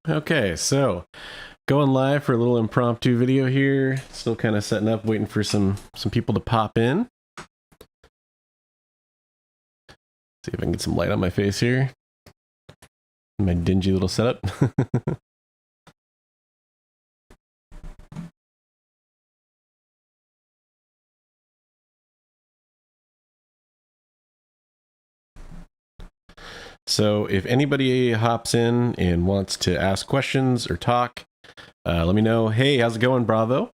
Okay, so going live for a little impromptu video here. Still kind of setting up, waiting for some people to pop in. See if I can get some light on my face here. My dingy little setup. So if anybody hops in and wants to ask questions or talk, let me know. Hey, how's it going, Bravo?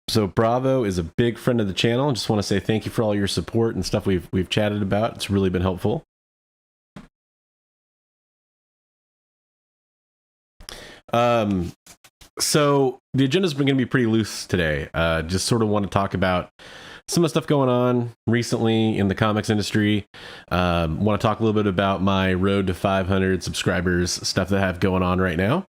So Bravo is a big friend of the channel. Just want to say thank you for all your support and stuff we've chatted about. It's really been helpful. So the agenda's going to be pretty loose today. Just sort of want to talk about some of the stuff going on recently in the comics industry. Want to talk a little bit about my road to 500 subscribers, stuff that I have going on right now,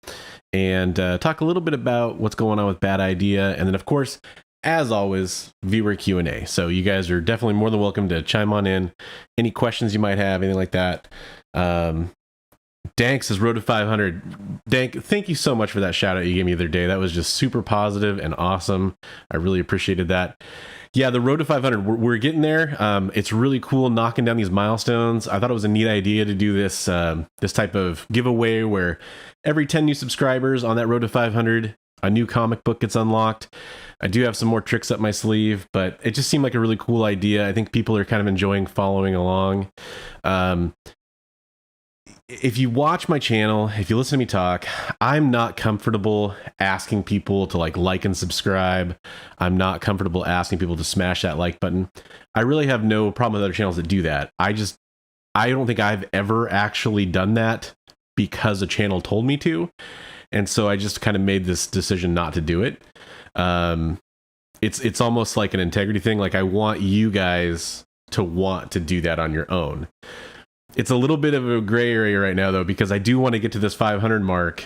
and talk a little bit about what's going on with Bad Idea. And then, of course, as always, viewer Q&A. So you guys are definitely more than welcome to chime on in. Any questions you might have, anything like that. Dank says road to 500. Dank, thank you so much for that shout out you gave me the other day. That was just super positive and awesome. I really appreciated that. Yeah, the road to 500, we're getting there. It's really cool knocking down these milestones. I thought it was a neat idea to do this this type of giveaway where every 10 new subscribers on that road to 500, a new comic book gets unlocked. I do have some more tricks up my sleeve, but it just seemed like a really cool idea. I think people are kind of enjoying following along. If you watch my channel, if you listen to me talk, I'm not comfortable asking people to like and subscribe. I'm not comfortable asking people to smash that like button. I really have no problem with other channels that do that. I don't think I've ever actually done that because a channel told me to. And so I just kind of made this decision not to do it. It's almost like an integrity thing. Like I want you guys to want to do that on your own. It's a little bit of a gray area right now, though, because I do want to get to this 500 mark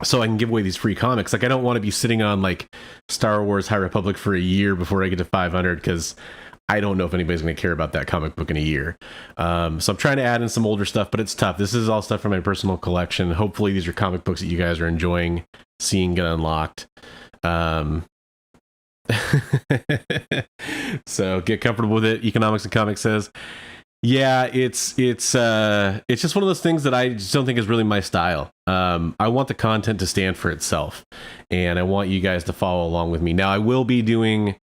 so I can give away these free comics. Like, I don't want to be sitting on, like, Star Wars High Republic for a year before I get to 500, because I don't know if anybody's going to care about that comic book in a year. So I'm trying to add in some older stuff, but it's tough. This is all stuff from my personal collection. Hopefully these are comic books that you guys are enjoying seeing get unlocked. So get comfortable with it. Economics and Comics says... Yeah, it's just one of those things that I just don't think is really my style. I want the content to stand for itself, and I want you guys to follow along with me. Now, I will be doing,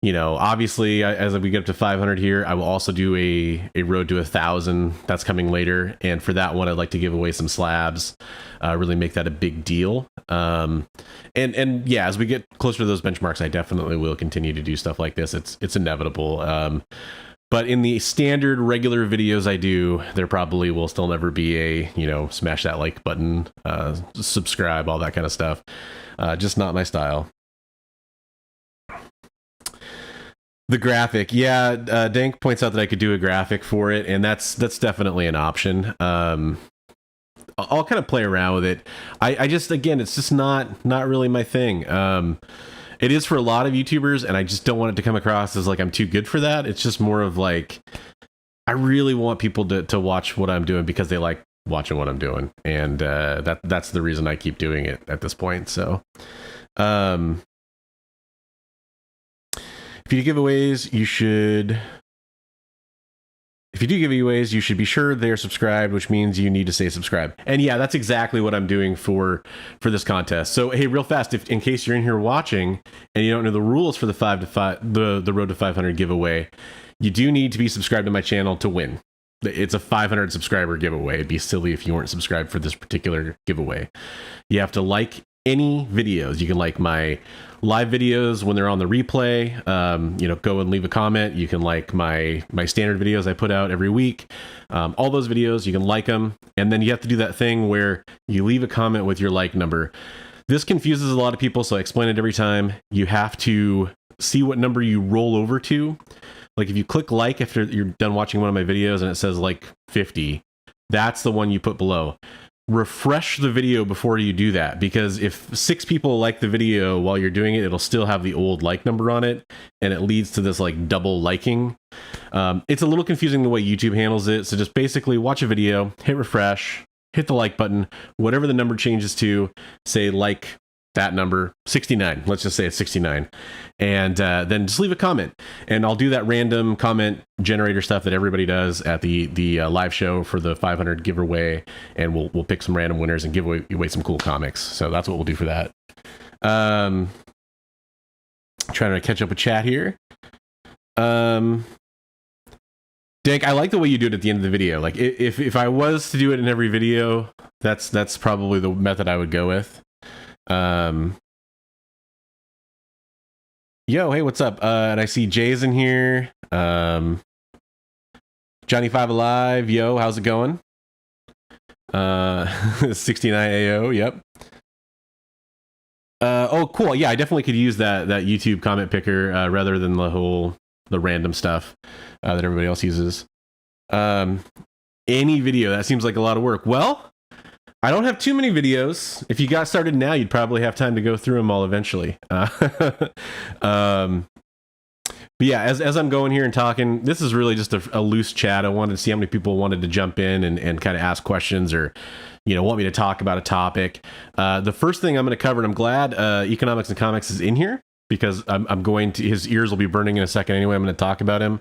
obviously, as we get up to 500 here, I will also do a road to 1,000. That's coming later, and for that one, I'd like to give away some slabs, really make that a big deal. And yeah, as we get closer to those benchmarks, I definitely will continue to do stuff like this. It's inevitable. But in the standard regular videos I do, there probably will still never be a, smash that like button, subscribe, all that kind of stuff. Just not my style. The graphic. Yeah, Dank points out that I could do a graphic for it, and that's definitely an option. I'll kind of play around with it. I just, again, it's just not really my thing. It is for a lot of YouTubers, and I just don't want it to come across as like I'm too good for that. It's just more of like, I really want people to watch what I'm doing because they like watching what I'm doing. And that's the reason I keep doing it at this point. So if you do giveaways, you should... If you do giveaways, you should be sure they're subscribed, which means you need to say subscribe. And yeah, that's exactly what I'm doing for this contest. So hey, real fast, if in case you're in here watching and you don't know the rules for the road to 500 giveaway, you do need to be subscribed to my channel to win. It's a 500 subscriber giveaway. It'd be silly if you weren't subscribed for this particular giveaway. You have to like any videos. You can like my live videos when they're on the replay. Go and leave a comment. You can like my standard videos I put out every week. All those videos, you can like them. And then you have to do that thing where you leave a comment with your like number. This confuses a lot of people, so I explain it every time. You have to see what number you roll over to. Like if you click like after you're done watching one of my videos and it says like 50, that's the one you put below. Refresh the video before you do that, because if 6 people like the video while you're doing it, it'll still have the old like number on it, and it leads to this like double liking. It's a little confusing the way YouTube handles it, so just basically watch a video, hit refresh, hit the like button. Whatever the number changes to, say like that number, 69. Let's just say it's 69. And then just leave a comment. And I'll do that random comment generator stuff that everybody does at the live show for the 500 giveaway. And we'll pick some random winners and give away some cool comics. So that's what we'll do for that. Trying to catch up with chat here. Dank, I like the way you do it at the end of the video. Like if I was to do it in every video, that's probably the method I would go with. Yo, hey, what's up? And I see Jay's in here. Johnny Five Alive, yo, how's it going? 69 AO, yep. Oh, cool. Yeah, I definitely could use that YouTube comment picker rather than the random stuff that everybody else uses. Any video, that seems like a lot of work. Well, I don't have too many videos. If you got started now, you'd probably have time to go through them all eventually. But yeah, as I'm going here and talking, this is really just a loose chat. I wanted to see how many people wanted to jump in and kind of ask questions or, want me to talk about a topic. The first thing I'm going to cover, and I'm glad Economics and Comics is in here because I'm going to, his ears will be burning in a second anyway. I'm going to talk about him.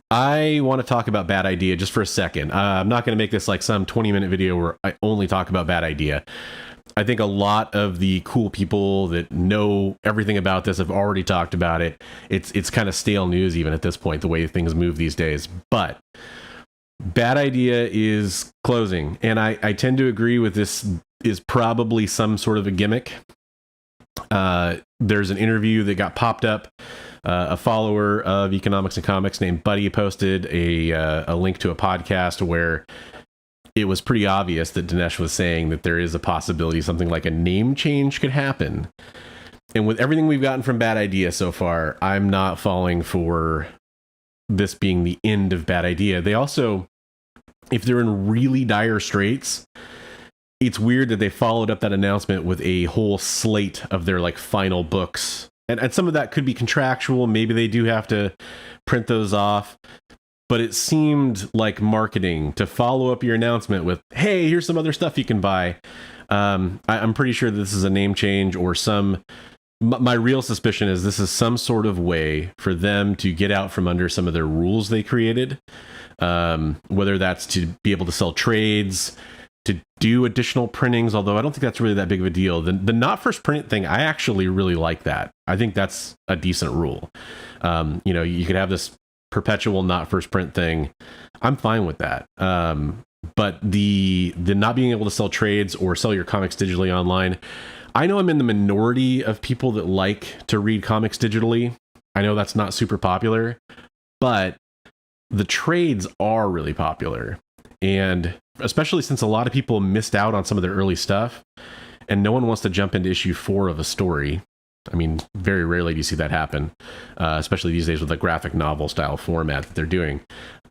I want to talk about Bad Idea just for a second. I'm not going to make this like some 20-minute video where I only talk about Bad Idea. I think a lot of the cool people that know everything about this have already talked about it. It's kind of stale news even at this point, the way things move these days. But Bad Idea is closing, and I tend to agree with this is probably some sort of a gimmick. There's an interview that got popped up. A follower of Economics and Comics named Buddy posted a link to a podcast where it was pretty obvious that Dinesh was saying that there is a possibility something like a name change could happen. And with everything we've gotten from Bad Idea so far, I'm not falling for this being the end of Bad Idea. They also, if they're in really dire straits, it's weird that they followed up that announcement with a whole slate of their like final books. And some of that could be contractual. Maybe they do have to print those off. But it seemed like marketing to follow up your announcement with, hey, here's some other stuff you can buy. I'm pretty sure this is a name change or some... My real suspicion is this is some sort of way for them to get out from under some of their rules they created. Whether that's to be able to sell trades, to do additional printings, although I don't think that's really that big of a deal. The not first print thing, I actually really like that. I think that's a decent rule. You could have this perpetual not first print thing. I'm fine with that. But the not being able to sell trades or sell your comics digitally online, I know I'm in the minority of people that like to read comics digitally. I know that's not super popular, but the trades are really popular. And especially since a lot of people missed out on some of their early stuff and no one wants to jump into issue 4 of a story. I mean, very rarely do you see that happen, especially these days with the graphic novel style format that they're doing.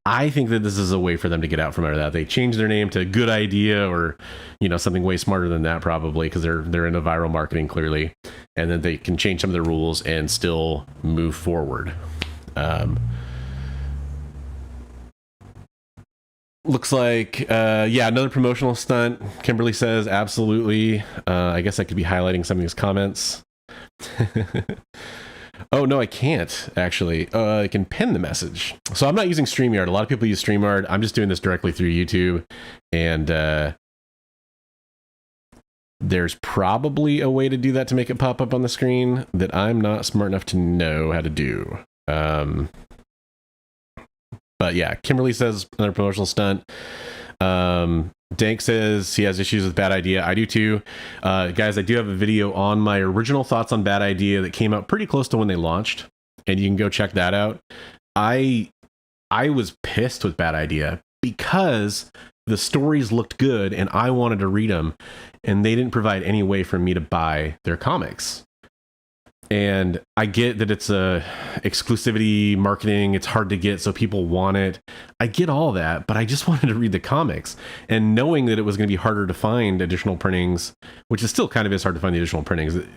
I think that this is a way for them to get out from under that. They change their name to Good Idea or, something way smarter than that probably because they're into viral marketing clearly. And then they can change some of the rules and still move forward. Looks like, another promotional stunt. Kimberly says, absolutely. I guess I could be highlighting some of these comments. Oh, no, I can't, actually. I can pin the message. So I'm not using StreamYard. A lot of people use StreamYard. I'm just doing this directly through YouTube. And there's probably a way to do that to make it pop up on the screen that I'm not smart enough to know how to do. But yeah, Kimberly says another promotional stunt. Dank says he has issues with Bad Idea. I do too. Guys, I do have a video on my original thoughts on Bad Idea that came out pretty close to when they launched, and you can go check that out. I was pissed with Bad Idea because the stories looked good and I wanted to read them, and they didn't provide any way for me to buy their comics. And I get that it's a exclusivity marketing. It's hard to get, so people want it. I get all that, but I just wanted to read the comics. And knowing that it was going to be harder to find additional printings, which is still kind of is hard to find the additional printings, it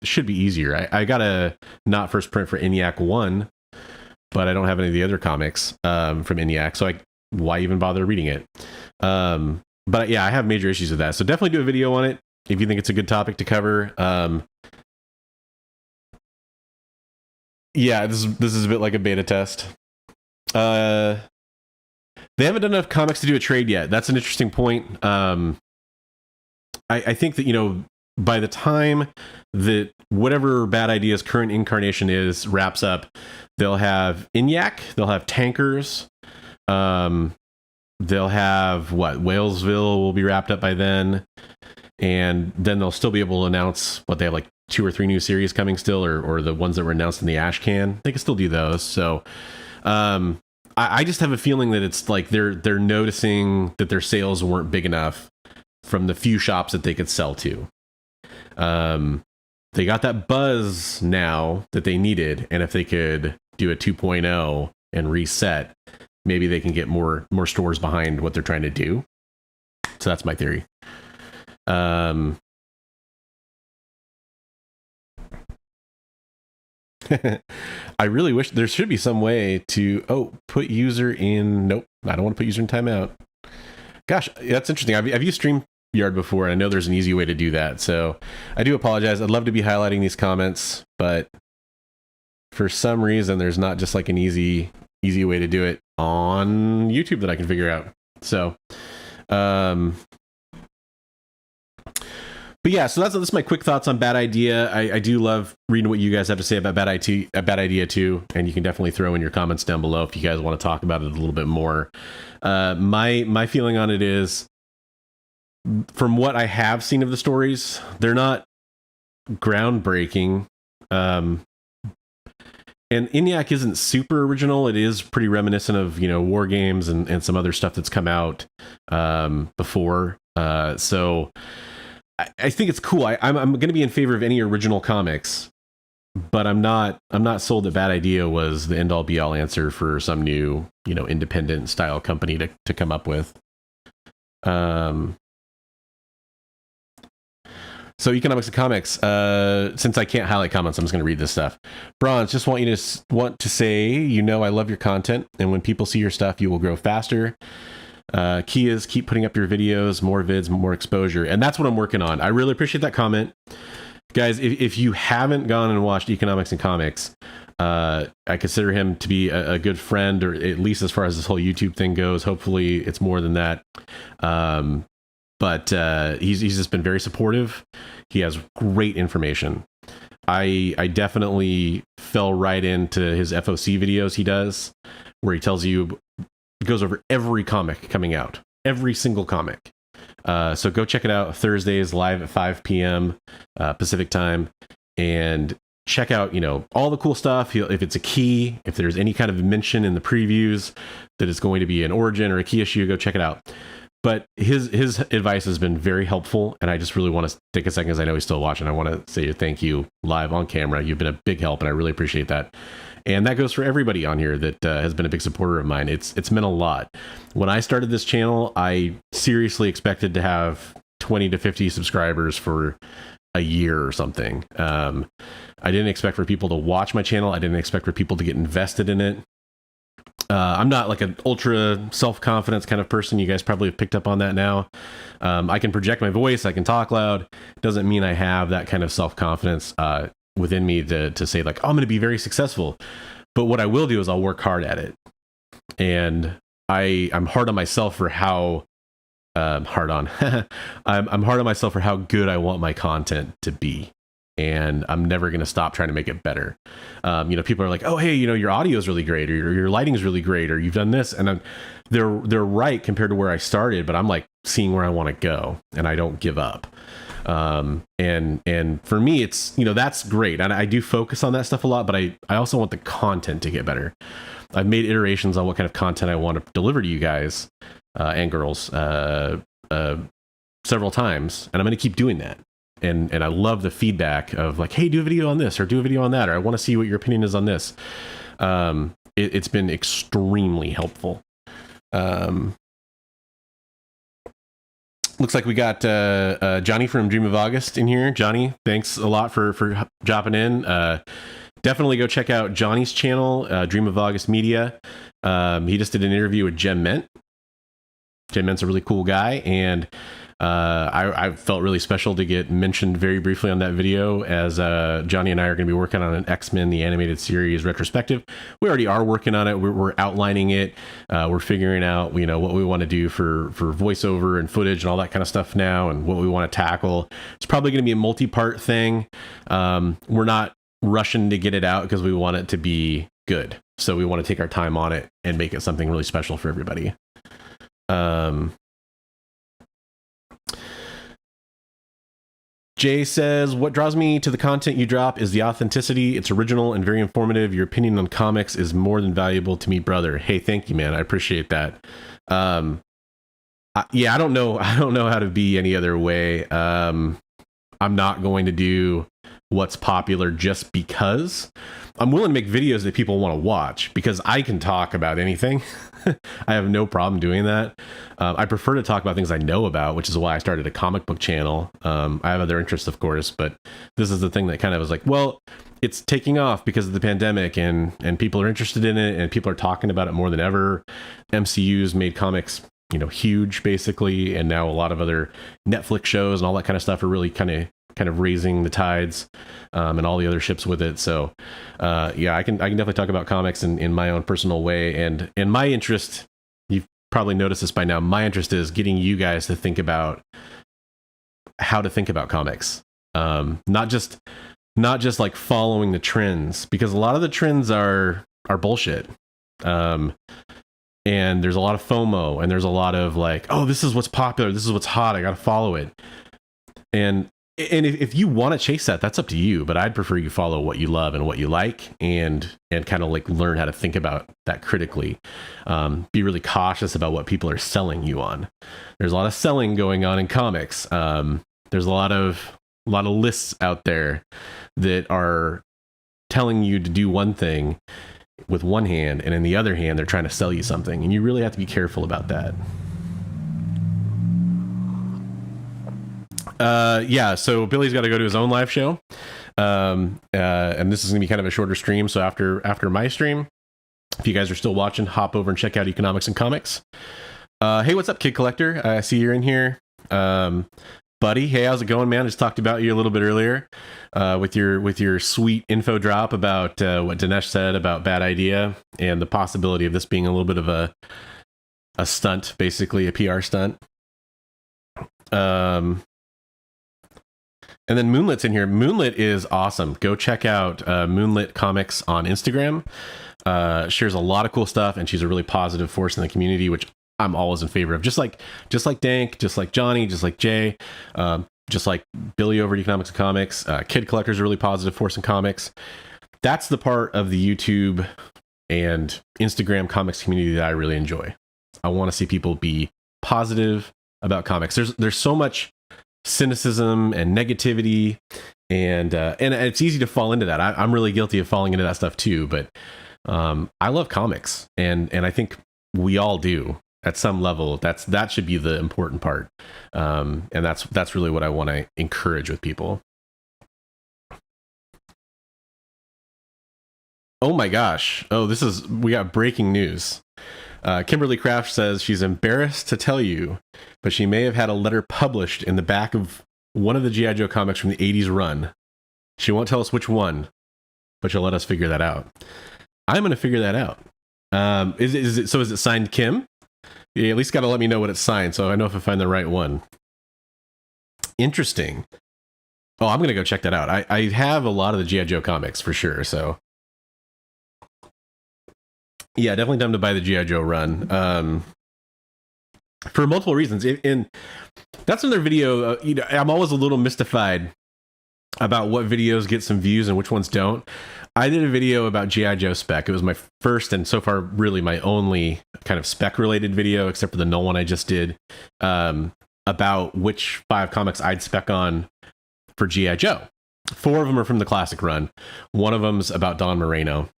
should be easier. I got a not first print for ENIAC 1, but I don't have any of the other comics from ENIAC, so why even bother reading it? but yeah, I have major issues with that. So definitely do a video on it if you think it's a good topic to cover. Yeah, this is a bit like a beta test. They haven't done enough comics to do a trade yet. That's an interesting point. I think that, you know, by the time that whatever Bad Idea's current incarnation is wraps up, they'll have ENIAC, they'll have Tankers, they'll have Whalesville will be wrapped up by then, and then they'll still be able to announce what they have, like 2 or 3 new series coming still, or the ones that were announced in the Ash Can. They can still do those. So I just have a feeling that it's like they're noticing that their sales weren't big enough from the few shops that they could sell to. They got that buzz now that they needed, and if they could do a 2.0 and reset, maybe they can get more stores behind what they're trying to do. So that's my theory. I really wish there should be some way to put user in. Nope, I don't want to put user in timeout. Gosh, that's interesting. I've used StreamYard before, and I know there's an easy way to do that. So I do apologize. I'd love to be highlighting these comments, but for some reason, there's not just like an easy way to do it on YouTube that I can figure out. So, but yeah, so that's my quick thoughts on Bad Idea. I do love reading what you guys have to say about Bad Idea too, and you can definitely throw in your comments down below if you guys want to talk about it a little bit more. My feeling on it is, from what I have seen of the stories, they're not groundbreaking. And ENIAC isn't super original. It is pretty reminiscent of, you know, War Games and some other stuff that's come out before. So I think it's cool. I'm going to be in favor of any original comics, but I'm not sold that Bad Idea was the end all be all answer for some new, you know, independent style company to come up with. So Economics and Comics, since I can't highlight comments, I'm just going to read this stuff. Bronze, just want to say, you know, I love your content, and when people see your stuff, you will grow faster. Key is keep putting up your videos, more vids, more exposure. And that's what I'm working on. I really appreciate that comment. Guys, if you haven't gone and watched Economics and Comics, I consider him to be a good friend, or at least as far as this whole YouTube thing goes. Hopefully it's more than that. But he's just been very supportive. He has great information. I definitely fell right into his FOC videos he does, where he goes over every comic coming out, every single comic. So go check it out. Thursdays live at 5 p.m. Pacific time, and check out, you know, all the cool stuff. If it's a key, if there's any kind of mention in the previews that it's going to be an origin or a key issue, go check it out. But his advice has been very helpful, and I just really want to take a second, because I know he's still watching. I want to say thank you live on camera. You've been a big help, and I really appreciate that. And that goes for everybody on here that has been a big supporter of mine. It's meant a lot. When I started this channel, I seriously expected to have 20 to 50 subscribers for a year or something. I didn't expect for people to watch my channel. I didn't expect for people to get invested in it. I'm not like an ultra self-confidence kind of person. You guys probably have picked up on that now. I can project my voice. I can talk loud. Doesn't mean I have that kind of self-confidence within me to say like, oh, I'm going to be very successful. But what I will do is I'll work hard at it. And I'm hard on myself for how I'm hard on myself for how good I want my content to be. And I'm never going to stop trying to make it better. You know, people are like, oh, hey, you know, your audio is really great, or your lighting is really great, or you've done this. And they're right compared to where I started, but I'm like seeing where I want to go, and I don't give up. And for me, it's, you know, that's great. And I do focus on that stuff a lot, but I also want the content to get better. I've made iterations on what kind of content I want to deliver to you guys and girls several times, and I'm going to keep doing that. And I love the feedback of like, hey, do a video on this, or do a video on that, or I want to see what your opinion is on this. It's been extremely helpful. Looks like we got Johnny from Dream of August in here. Johnny, thanks a lot for dropping in. Definitely go check out Johnny's channel, Dream of August Media. He just did an interview with Gem Mint, J-Man's a really cool guy, and I felt really special to get mentioned very briefly on that video, as Johnny and I are going to be working on an X-Men the animated series retrospective. We already are working on it. We're outlining it. We're figuring out what we want to do for voiceover and footage and all that kind of stuff now, and what we want to tackle. It's probably going to be a multi-part thing. We're not rushing to get it out because we want it to be good, so we want to take our time on it and make it something really special for everybody. Jay says, what draws me to the content you drop is the authenticity. It's original and very informative. Your opinion on comics is more than valuable to me, brother. Hey, thank you, man. I appreciate that. I don't know how to be any other way. I'm not going to do what's popular just because. I'm willing to make videos that people want to watch, because I can talk about anything. I have no problem doing that. I prefer to talk about things I know about, which is why I started a comic book channel. I have other interests, of course, but this is the thing that kind of was like, well, it's taking off because of the pandemic, and people are interested in it, and people are talking about it more than ever. MCU's made comics, huge, basically, and now a lot of other Netflix shows and all that kind of stuff are really kind of raising the tides, and all the other ships with it. So I can definitely talk about comics in my own personal way, and my interest, you've probably noticed this by now, my interest is getting you guys to think about how to think about comics, not just like following the trends, because a lot of the trends are bullshit, and there's a lot of FOMO, and there's a lot of like, oh, this is what's popular, this is what's hot, I gotta follow it. And if you want to chase that, that's up to you. But I'd prefer you follow what you love and what you like, and kind of like learn how to think about that critically. Be really cautious about what people are selling you on. There's a lot of selling going on in comics. There's a lot of lists out there that are telling you to do one thing with one hand, and in the other hand, they're trying to sell you something. And you really have to be careful about that. So Billy's got to go to his own live show, and this is gonna be kind of a shorter stream. So after my stream, if you guys are still watching, hop over and check out Economics and Comics. Hey, what's up, Kid Collector? I see you're in here. Buddy, hey, how's it going, man? I just talked about you a little bit earlier, with your sweet info drop about what Dinesh said about Bad Idea, and the possibility of this being a little bit of a stunt, basically a PR stunt. And then Moonlit's in here. Moonlit is awesome. Go check out Moonlit Comics on Instagram. Shares a lot of cool stuff, and she's a really positive force in the community, which I'm always in favor of. Just like Dank, just like Johnny, just like Jay, just like Billy over at Economics and Comics. Kid Collector's a really positive force in comics. That's the part of the YouTube and Instagram comics community that I really enjoy. I want to see people be positive about comics. There's so much cynicism and negativity, and it's easy to fall into that. I'm really guilty of falling into that stuff too, but I love comics, and I think we all do at some level. That should be the important part, and that's really what I want to encourage with people. Oh my gosh. We got breaking news. Kimberly Craft says she's embarrassed to tell you, but she may have had a letter published in the back of one of the G.I. Joe comics from the 80s run. She won't tell us which one, but she'll let us figure that out. I'm going to figure that out. Is it signed Kim? You at least got to let me know what it's signed, so I know if I find the right one. Interesting. Oh, I'm going to go check that out. I have a lot of the G.I. Joe comics for sure, so... Yeah, definitely time to buy the G.I. Joe run, for multiple reasons. And that's another video. I'm always a little mystified about what videos get some views and which ones don't. I did a video about G.I. Joe spec. It was my first and so far really my only kind of spec related video, except for the null one I just did, about which 5 comics I'd spec on for G.I. Joe. 4 of them are from the classic run. One of them's about Don Moreno.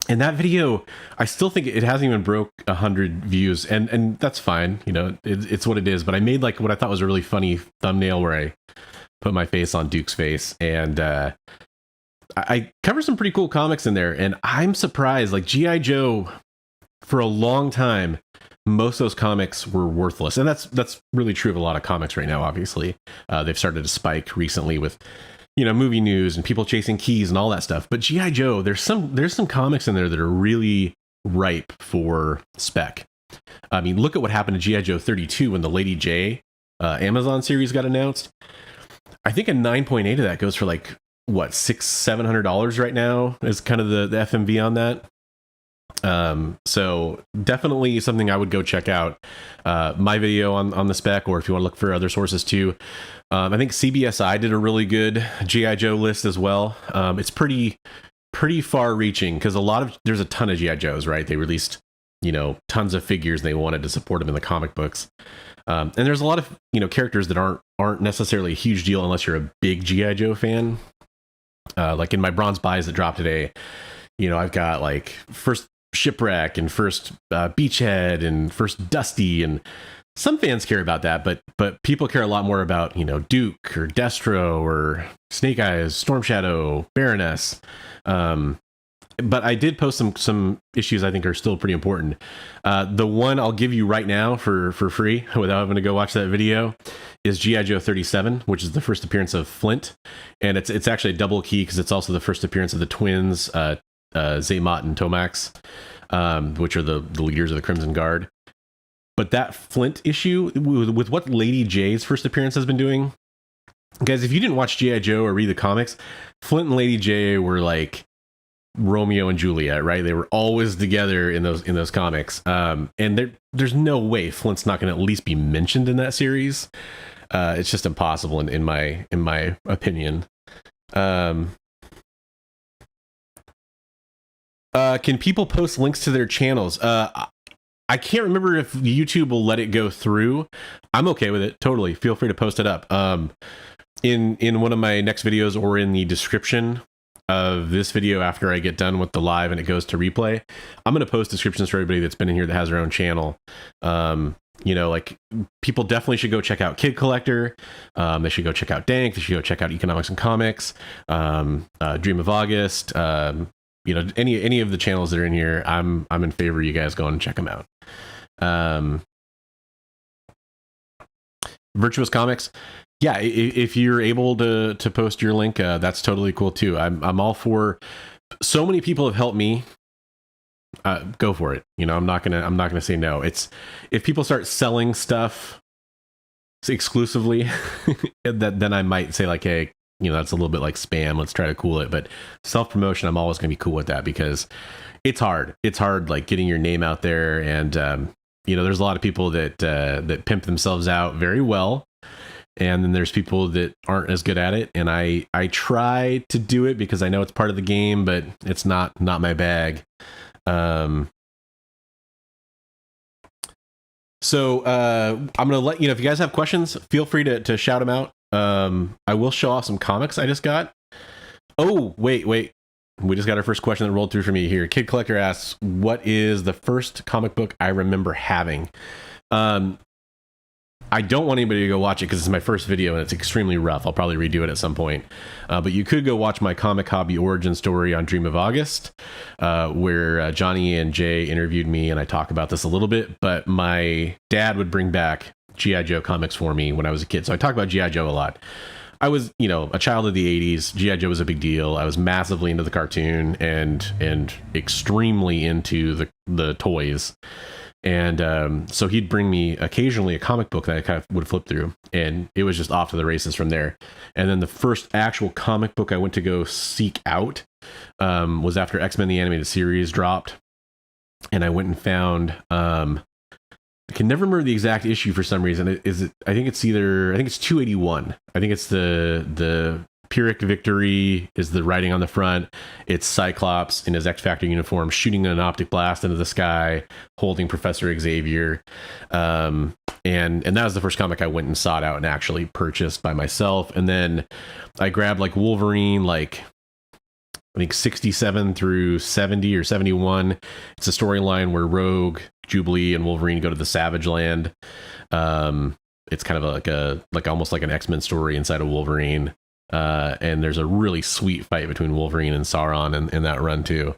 And that video, I still think it hasn't even broke 100 views, and that's fine. It's what it is. But I made like what I thought was a really funny thumbnail where I put my face on Duke's face, and I cover some pretty cool comics in there. And I'm surprised, like G.I. Joe, for a long time, most of those comics were worthless, and that's really true of a lot of comics right now. Obviously, they've started to spike recently with movie news and people chasing keys and all that stuff. But GI Joe, there's some comics in there that are really ripe for spec. I mean, look at what happened to GI Joe 32 when the Lady J Amazon series got announced. I think a 9.8 of that goes for like what, $600-700 right now is kind of the FMV on that. So definitely something I would go check out. My video on the spec, or if you want to look for other sources too. I think CBSI did a really good GI Joe list as well. It's pretty far reaching because there's a ton of GI Joes, right? They released tons of figures. They wanted to support them in the comic books. And there's a lot of characters that aren't necessarily a huge deal unless you're a big GI Joe fan. Like in my bronze buys that dropped today, I've got like first Shipwreck and first Beachhead and first Dusty, and some fans care about that, but people care a lot more about Duke or Destro or Snake Eyes, Storm Shadow, Baroness. But I did post some issues I think are still pretty important. The one I'll give you right now for free without having to go watch that video is G.I. Joe 37, which is the first appearance of Flint. And it's actually a double key because it's also the first appearance of the twins, Zaymot and Tomax, which are the leaders of the Crimson Guard. But that Flint issue, with what Lady J's first appearance has been doing, guys, if you didn't watch G.I. Joe or read the comics, Flint and Lady J were like Romeo and Juliet, right? They were always together in those comics. And there's no way Flint's not going to at least be mentioned in that series. It's just impossible in my opinion. Can people post links to their channels? I can't remember if YouTube will let it go through. I'm okay with it. Totally. Feel free to post it up. In one of my next videos or in the description of this video after I get done with the live and it goes to replay, I'm going to post descriptions for everybody that's been in here that has their own channel. Like people definitely should go check out Kid Collector. They should go check out Dank. They should go check out Economics and Comics, Dream of August. Any of the channels that are in here, I'm in favor of you guys going and check them out. Virtuous Comics. Yeah, if you're able to post your link, that's totally cool too. I'm all for. So many people have helped me. Go for it. I'm not gonna say no. It's if people start selling stuff exclusively, then I might say like, hey, that's a little bit like spam. Let's try to cool it. But self-promotion, I'm always going to be cool with that because it's hard. It's hard, like getting your name out there. And, there's a lot of people that pimp themselves out very well. And then there's people that aren't as good at it. And I try to do it because I know it's part of the game, but it's not my bag. So I'm going to let if you guys have questions, feel free to shout them out. I will show off some comics I just got. Oh, wait. We just got our first question that rolled through for me here. Kid Collector asks, what is the first comic book I remember having? I don't want anybody to go watch it because it's my first video and it's extremely rough. I'll probably redo it at some point. But you could go watch my comic hobby origin story on Dream of August, where Johnny and Jay interviewed me and I talk about this a little bit. But my dad would bring back G.I. Joe comics for me when I was a kid. So I talk about G.I. Joe a lot. I was, a child of the 80s. G.I. Joe was a big deal. I was massively into the cartoon and extremely into the toys. And so he'd bring me occasionally a comic book that I kind of would flip through, and it was just off to the races from there. And then the first actual comic book I went to go seek out was after X-Men the Animated Series dropped, and I went and found I can never remember the exact issue for some reason. I think it's 281. I think it's the Pyrrhic Victory is the writing on the front. It's Cyclops in his X Factor uniform shooting an optic blast into the sky, holding Professor Xavier. And that was the first comic I went and sought out and actually purchased by myself. And then I grabbed like Wolverine, like I think 67 through 70 or 71. It's a storyline where Rogue, Jubilee, and Wolverine go to the Savage Land. It's kind of like almost like an X-Men story inside of Wolverine. And there's a really sweet fight between Wolverine and Sauron in that run too.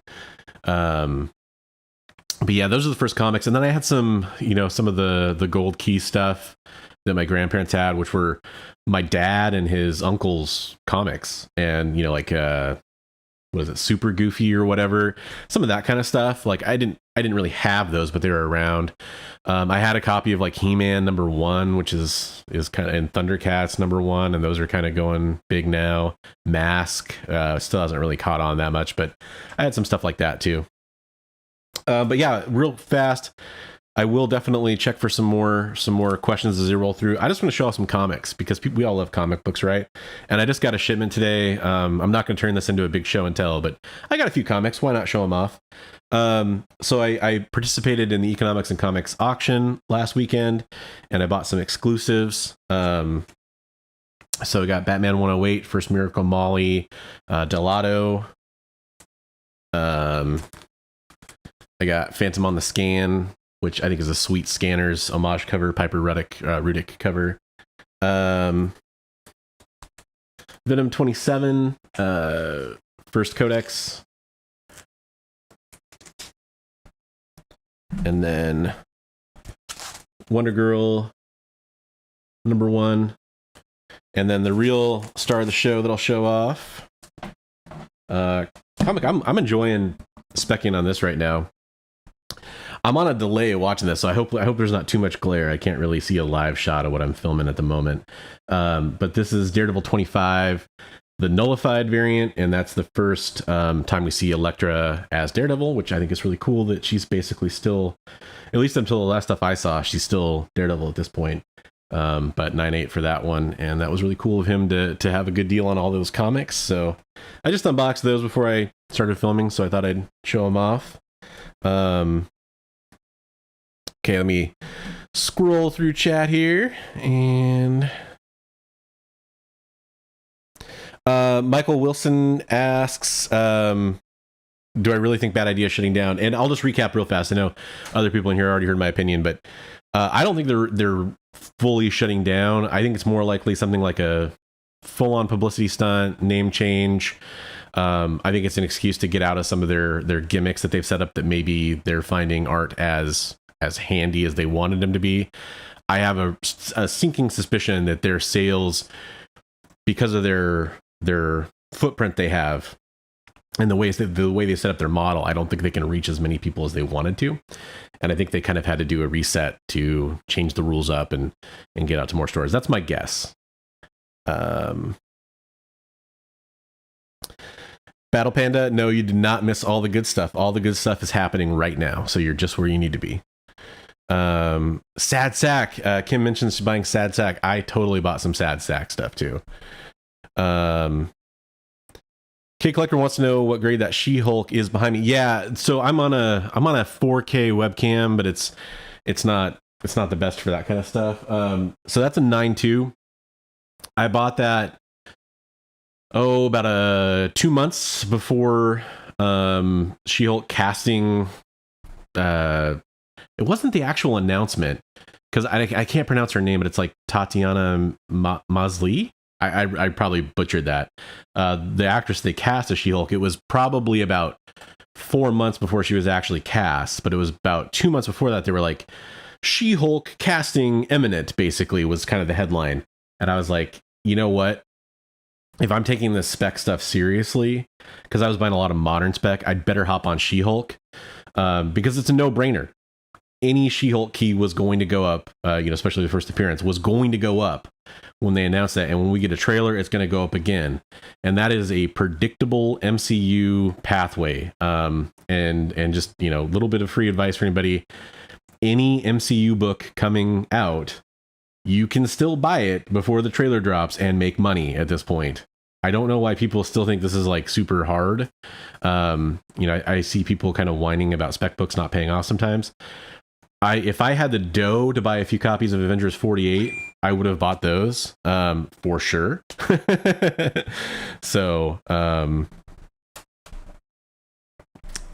but yeah, those are the first comics. And then I had some, some of the Gold Key stuff that my grandparents had, which were my dad and his uncle's comics. And, like, what is it, Super Goofy or whatever, some of that kind of stuff. Like I didn't really have those, but they were around. I had a copy of like He-Man #1, which is kind of, and Thundercats #1, and those are kind of going big now. Mask still hasn't really caught on that much, but I had some stuff like that too. But yeah, real fast, I will definitely check for some more questions as they roll through. I just want to show off some comics because we all love comic books, right? And I just got a shipment today. I'm not going to turn this into a big show and tell, but I got a few comics. Why not show them off? So I participated in the Economics and Comics auction last weekend, and I bought some exclusives. So I got Batman 108, First Miracle Molly, Delato. I got Phantom on the Scan, which I think is a sweet Scanners homage cover, Piper Rudick cover. Venom 27, first Codex. And then Wonder Girl #1. And then the real star of the show that I'll show off. Comic, I'm enjoying specking on this right now. I'm on a delay watching this, so I hope there's not too much glare. I can't really see a live shot of what I'm filming at the moment. But this is Daredevil 25, the nullified variant, and that's the first time we see Elektra as Daredevil, which I think is really cool that she's basically still, at least until the last stuff I saw, she's still Daredevil at this point. But 9.8 for that one, and that was really cool of him to have a good deal on all those comics. So I just unboxed those before I started filming, so I thought I'd show them off. Okay, let me scroll through chat here, and Michael Wilson asks, do I really think bad idea shutting down? And I'll just recap real fast. I know other people in here already heard my opinion, but I don't think they're fully shutting down. I think it's more likely something like a full-on publicity stunt, name change. I think it's an excuse to get out of some of their gimmicks that they've set up that maybe they're finding aren't as handy as they wanted them to be. I have a sinking suspicion that their sales, because of their footprint they have and the way they set up their model, I don't think they can reach as many people as they wanted to. And I think they kind of had to do a reset to change the rules up and get out to more stores. That's my guess. Battle Panda, no, you did not miss all the good stuff. All the good stuff is happening right now, so you're just where you need to be. Sad Sack, Kim mentions buying Sad Sack. I totally bought some Sad Sack stuff too. Kid Collector wants to know what grade that She-Hulk is behind me. Yeah, so I'm on a 4K webcam, but it's not the best for that kind of stuff. So that's a 9.2. I bought that about 2 months before She-Hulk casting. It wasn't the actual announcement because I can't pronounce her name, but it's like Tatiana Maslany. I probably butchered that. The actress they cast as She-Hulk, it was probably about 4 months before she was actually cast, but it was about 2 months before that they were like, She-Hulk casting imminent, basically, was kind of the headline. And I was like, you know what? If I'm taking this spec stuff seriously, because I was buying a lot of modern spec, I'd better hop on She-Hulk, because it's a no-brainer. Any She-Hulk key was going to go up, especially the first appearance, was going to go up when they announced that. And when we get a trailer, it's going to go up again. And that is a predictable MCU pathway. And just, a little bit of free advice for anybody. Any MCU book coming out, you can still buy it before the trailer drops and make money at this point. I don't know why people still think this is like super hard. I see people kind of whining about spec books not paying off sometimes. If I had the dough to buy a few copies of Avengers 48, I would have bought those for sure. So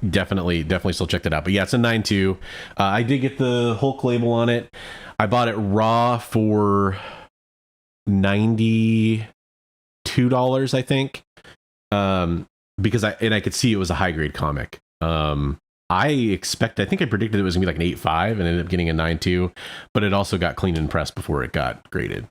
definitely still check that out. But yeah, it's a 9.2. I did get the Hulk label on it. I bought it raw for $92, I think, because I could see it was a high grade comic. I think I predicted it was gonna be like an 8.5 and ended up getting a 9.2, but it also got cleaned and pressed before it got graded.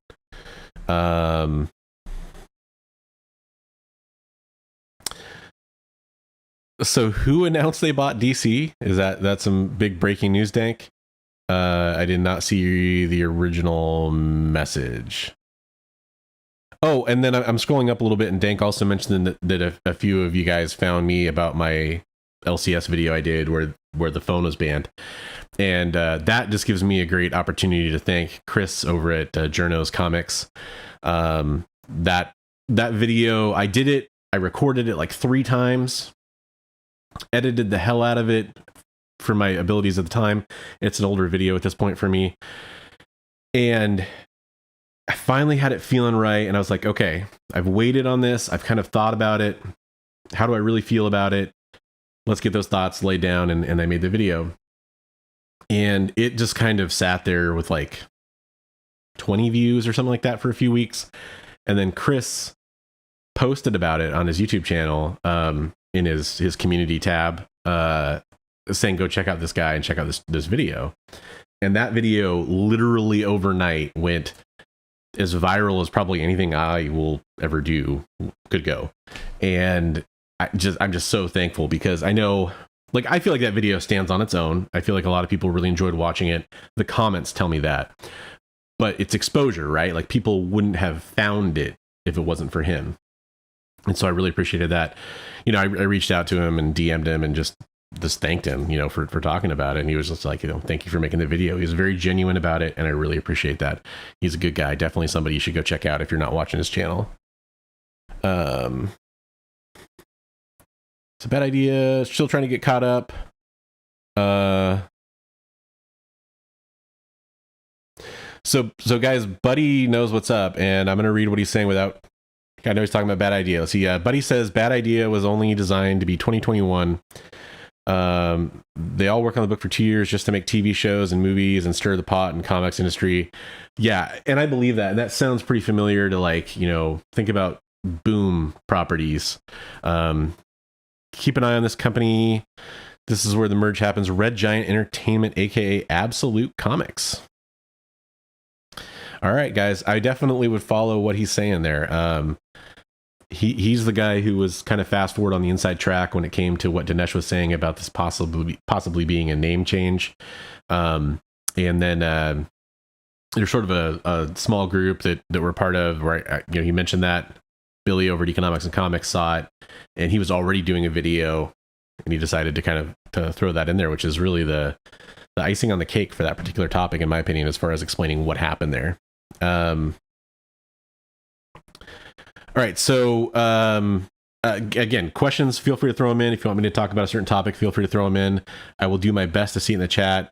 So who announced they bought DC? Is that some big breaking news, Dank? I did not see the original message. Oh, and then I'm scrolling up a little bit, and Dank also mentioned that a few of you guys found me about my LCS video I did where the phone was banned. And that just gives me a great opportunity to thank Chris over at Journos Comics. That video, I did it, I recorded it like 3 times, edited the hell out of it for my abilities at the time. It's an older video at this point for me. And I finally had it feeling right. And I was like, okay, I've waited on this. I've kind of thought about it. How do I really feel about it? Let's get those thoughts laid down. And I made the video. And it just kind of sat there with like 20 views or something like that for a few weeks. And then Chris posted about it on his YouTube channel, in his community tab, saying, go check out this guy and check out this video. And that video literally overnight went as viral as probably anything I will ever do could go. And I'm just so thankful, because I know, like, I feel like that video stands on its own. I feel like a lot of people really enjoyed watching it. The comments tell me that, but it's exposure, right? Like, people wouldn't have found it if it wasn't for him. And so I really appreciated that. You know, I reached out to him and DM'd him and just thanked him, you know, for talking about it. And he was just like, you know, thank you for making the video. He was very genuine about it, and I really appreciate that. He's a good guy. Definitely somebody you should go check out if you're not watching his channel. It's a bad idea. Still trying to get caught up. So guys, Buddy knows what's up, and I'm going to read what he's saying without... I know he's talking about bad idea. Let's see. Buddy says bad idea was only designed to be 2021. They all work on the book for 2 years just to make TV shows and movies and stir the pot in comics industry. Yeah, and I believe that. And that sounds pretty familiar to, like, you know, think about Boom properties. Keep an eye on this company. This is where the merge happens. Red Giant Entertainment, aka Absolute Comics. All right, guys, I definitely would follow what he's saying there. He's the guy who was kind of fast forward on the inside track when it came to what Dinesh was saying about this possibly being a name change. And then there's sort of a small group that we're part of, where, you know, he mentioned that Billy over at Economics and Comics saw it, and he was already doing a video, and he decided to throw that in there, which is really the icing on the cake for that particular topic, in my opinion, as far as explaining what happened there. All right, so again, questions, feel free to throw them in. If you want me to talk about a certain topic, feel free to throw them in. I will do my best to see in the chat.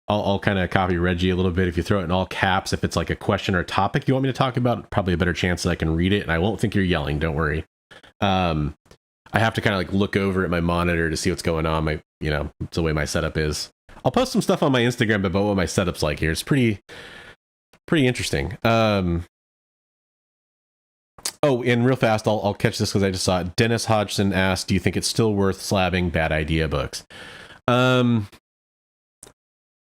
I'll kind of copy Reggie a little bit. If you throw it in all caps, if it's like a question or a topic you want me to talk about, probably a better chance that I can read it, and I won't think you're yelling, don't worry. I have to kind of like look over at my monitor to see what's going on. You know, it's the way my setup is. I'll post some stuff on my Instagram about what my setup's like here. It's pretty interesting. Oh, and real fast, I'll catch this because I just saw it. Dennis Hodgson asked, do you think it's still worth slabbing Bad Idea books?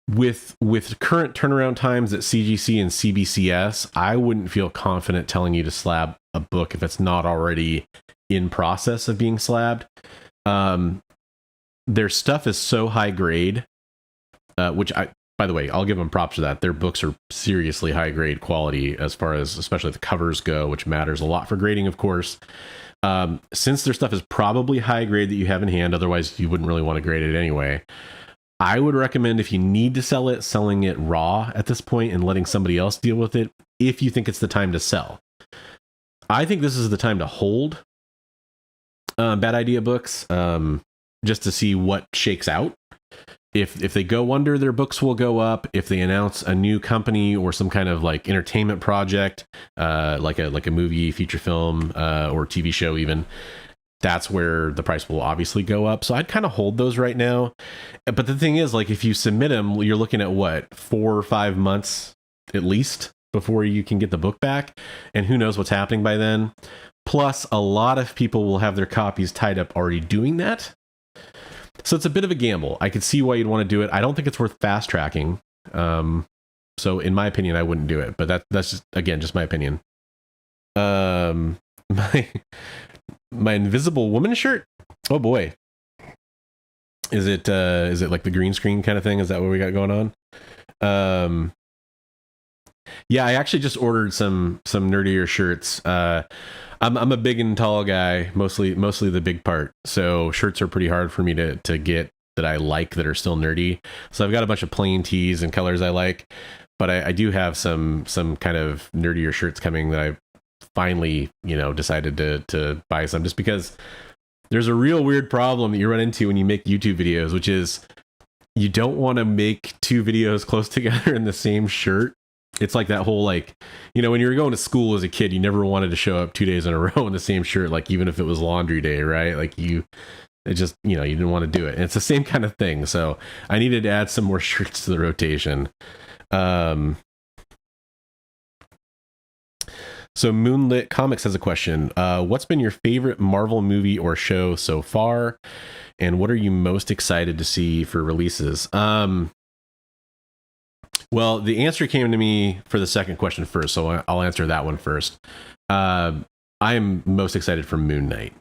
With current turnaround times at CGC and CBCS, I wouldn't feel confident telling you to slab a book if it's not already in process of being slabbed. Their stuff is so high grade, which by the way, I'll give them props for that. Their books are seriously high grade quality as far as especially the covers go, which matters a lot for grading, of course. Since their stuff is probably high grade that you have in hand, otherwise you wouldn't really want to grade it anyway. I would recommend, if you need to sell it, selling it raw at this point and letting somebody else deal with it if you think it's the time to sell. I think this is the time to hold Bad Idea books, just to see what shakes out. If they go under, their books will go up. If they announce a new company or some kind of like entertainment project, like a movie, feature film, or TV show even, that's where the price will obviously go up. So I'd kind of hold those right now. But the thing is, like, if you submit them, you're looking at what, 4 or 5 months at least before you can get the book back. And who knows what's happening by then. Plus, a lot of people will have their copies tied up already doing that. So it's a bit of a gamble. I could see why you'd want to do it. I don't think it's worth fast tracking. So in my opinion, I wouldn't do it. But that's just, again, just my opinion. My Invisible Woman shirt. Oh boy. Is it like the green screen kind of thing? Is that what we got going on? Yeah, I actually just ordered some nerdier shirts. I'm a big and tall guy, mostly the big part. So shirts are pretty hard for me to get that I like that are still nerdy. So I've got a bunch of plain tees and colors I like, but I do have some kind of nerdier shirts coming that I've finally, decided to buy some, just because there's a real weird problem that you run into when you make YouTube videos, which is you don't want to make two videos close together in the same shirt. It's like that whole, when you were going to school as a kid, you never wanted to show up 2 days in a row in the same shirt, like even if it was laundry day, right? Like you didn't want to do it. And it's the same kind of thing. So I needed to add some more shirts to the rotation. So Moonlit Comics has a question. What's been your favorite Marvel movie or show so far? And what are you most excited to see for releases? Well, the answer came to me for the second question first, so I'll answer that one first. I am most excited for Moon Knight.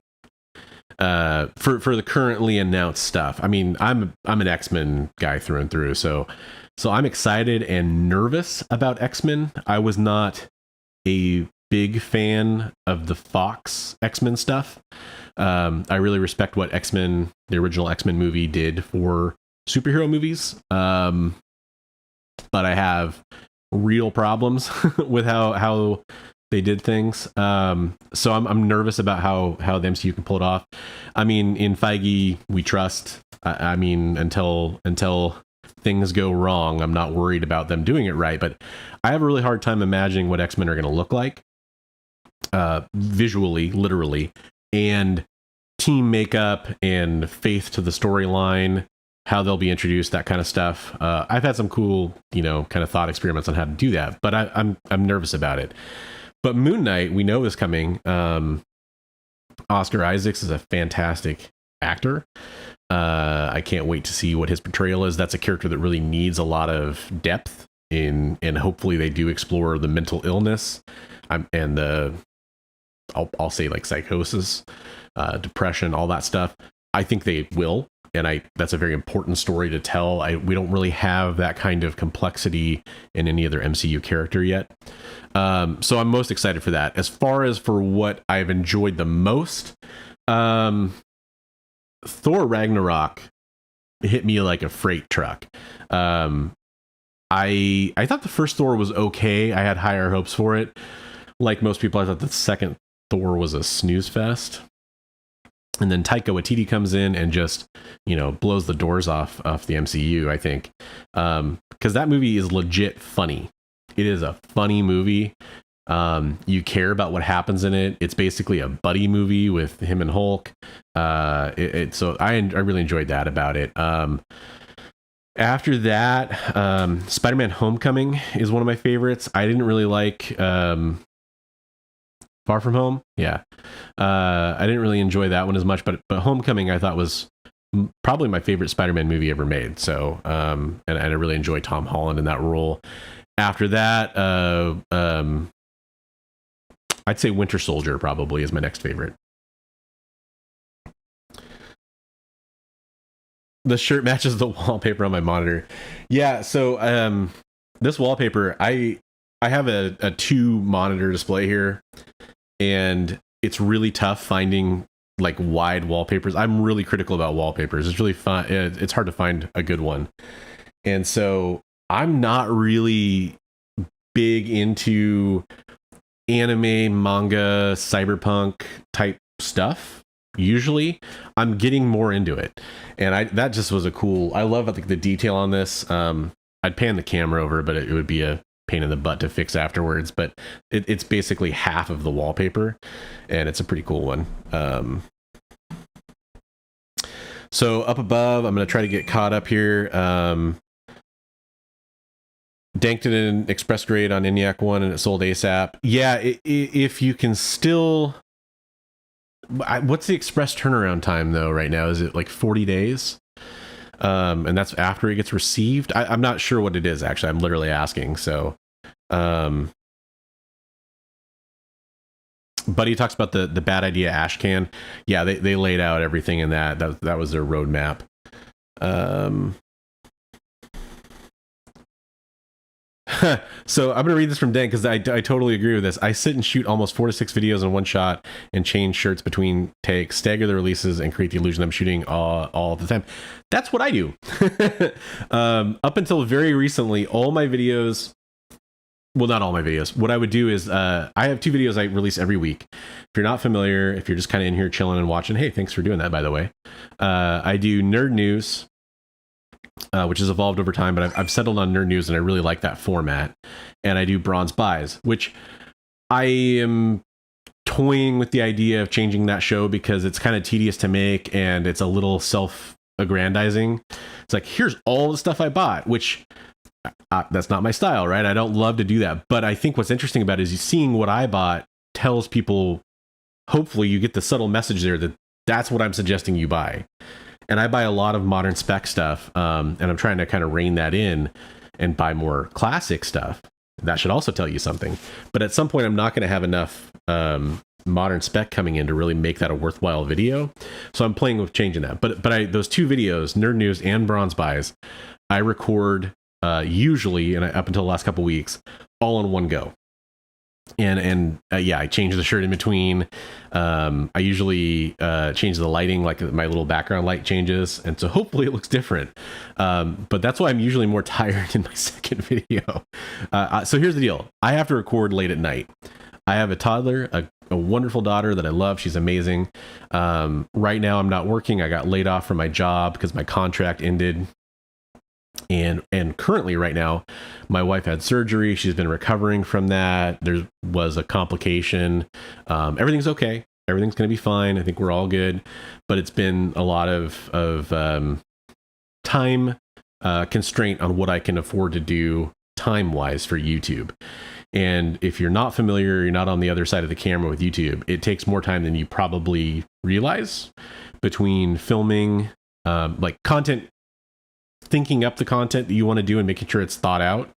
For the currently announced stuff. I mean, I'm an X-Men guy through and through, so I'm excited and nervous about X-Men. I was not a big fan of the Fox X-Men stuff. I really respect what X-Men, the original X-Men movie, did for superhero movies. But I have real problems with how they did things. So I'm nervous about how the MCU can pull it off. I mean, in Feige, we trust. I mean, until things go wrong, I'm not worried about them doing it right. But I have a really hard time imagining what X-Men are going to look like, visually, literally, and team makeup and faith to the storyline, how they'll be introduced, that kind of stuff. I've had some cool, kind of thought experiments on how to do that, but I'm nervous about it. But Moon Knight, we know is coming. Oscar Isaacs is a fantastic actor. I can't wait to see what his portrayal is. That's a character that really needs a lot of depth and hopefully they do explore the mental illness and the, I'll say like psychosis, depression, all that stuff. I think they will. And that's a very important story to tell. We don't really have that kind of complexity in any other MCU character yet. So I'm most excited for that. As far as for what I've enjoyed the most, Thor Ragnarok hit me like a freight truck. I thought the first Thor was okay. I had higher hopes for it. Like most people, I thought the second Thor was a snooze fest. And then Taika Waititi comes in and just, blows the doors off the MCU, I think. Because that movie is legit funny. It is a funny movie. You care about what happens in it. It's basically a buddy movie with him and Hulk. So I really enjoyed that about it. After that, Spider-Man Homecoming is one of my favorites. I didn't really like... Far From Home, yeah. I didn't really enjoy that one as much, but Homecoming I thought was probably my favorite Spider-Man movie ever made. So, and I really enjoy Tom Holland in that role. After that, I'd say Winter Soldier probably is my next favorite. The shirt matches the wallpaper on my monitor. Yeah, so this wallpaper, I have a 2 monitor display here. And it's really tough finding like wide wallpapers. I'm really critical about wallpapers. It's really fun. It's hard to find a good one. And so I'm not really big into anime, manga, cyberpunk type stuff. Usually I'm getting more into it. And that just was I love the detail on this. I'd pan the camera over, but it would be a pain in the butt to fix afterwards, but it's basically half of the wallpaper and it's a pretty cool one. So up above, I'm going to try to get caught up here. Danked it in Express Grade on ENIAC 1 and it sold ASAP. Yeah, if you can still... What's the Express turnaround time though right now? Is it like 40 days? And that's after it gets received. I'm not sure what it is, actually. I'm literally asking. So, Buddy talks about the bad idea ash can. Yeah, they laid out everything in that was their roadmap. So I'm gonna read this from Dan because I totally agree with this. I sit and shoot almost 4 to 6 videos in one shot and change shirts between takes, stagger the releases, and create the illusion I'm shooting all the time. That's what I do. Up until very recently, all my videos, well, not all my videos. What I would do is I have 2 videos I release every week. If you're not familiar, if you're just kind of in here chilling and watching, hey, thanks for doing that, by the way. I do Nerd News, which has evolved over time, but I've settled on Nerd News and I really like that format. And I do Bronze Buys, which I am toying with the idea of changing that show because it's kind of tedious to make and it's a little self-aggrandizing. It's like, here's all the stuff I bought, which that's not my style, right? I don't love to do that. But I think what's interesting about it is seeing what I bought tells people, hopefully you get the subtle message there that that's what I'm suggesting you buy. And I buy a lot of modern spec stuff, and I'm trying to kind of rein that in and buy more classic stuff. That should also tell you something. But at some point, I'm not going to have enough modern spec coming in to really make that a worthwhile video. So I'm playing with changing that. But those 2 videos, Nerd News and Bronze Buys, I record usually, and up until the last couple weeks, all in one go. And I change the shirt in between. I usually change the lighting, like my little background light changes, and so hopefully it looks different. But that's why I'm usually more tired in my second video. So here's the deal: I have to record late at night. I have a toddler, a wonderful daughter that I love. She's amazing. Right now I'm not working. I got laid off from my job because my contract ended. And currently right now, my wife had surgery. She's been recovering from that. There was a complication. Everything's okay. Everything's going to be fine. I think we're all good. But it's been a lot of time constraint on what I can afford to do time-wise for YouTube. And if you're not familiar, you're not on the other side of the camera with YouTube, it takes more time than you probably realize between filming, like content, thinking up the content that you want to do and making sure it's thought out,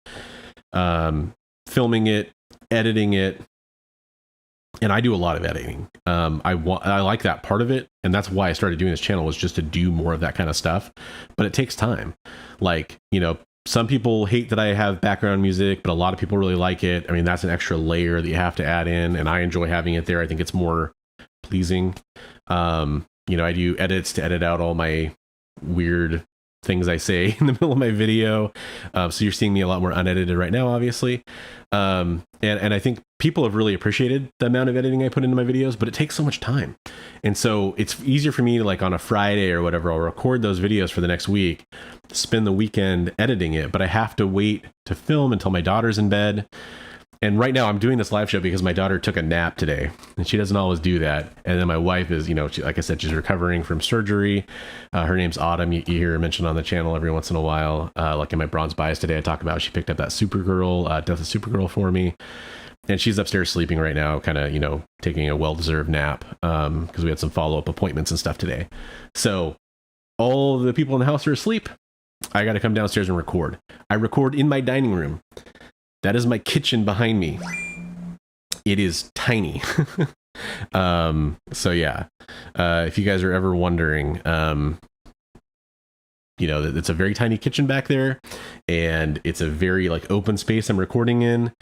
filming it, editing it. And I do a lot of editing. I like that part of it. And that's why I started doing this channel, was just to do more of that kind of stuff. But it takes time. Like, some people hate that I have background music, but a lot of people really like it. I mean, that's an extra layer that you have to add in, and I enjoy having it there. I think it's more pleasing. I do edits to edit out all my weird things I say in the middle of my video. So you're seeing me a lot more unedited right now, obviously. And I think people have really appreciated the amount of editing I put into my videos, but it takes so much time. And so it's easier for me to, like, on a Friday or whatever, I'll record those videos for the next week, spend the weekend editing it, but I have to wait to film until my daughter's in bed. And right now I'm doing this live show because my daughter took a nap today, and she doesn't always do that. And then my wife is, like I said, she's recovering from surgery. Her name's Autumn. You hear her mentioned on the channel every once in a while. Like in my Bronze Buys today, I talk about she picked up that Supergirl, Death of Supergirl for me. And she's upstairs sleeping right now, kind of, taking a well-deserved nap because we had some follow-up appointments and stuff today. So all the people in the house are asleep. I got to come downstairs and record. I record in my dining room. That is my kitchen behind me. It is tiny. So yeah, if you guys are ever wondering, it's a very tiny kitchen back there, and it's a very, like, open space I'm recording in.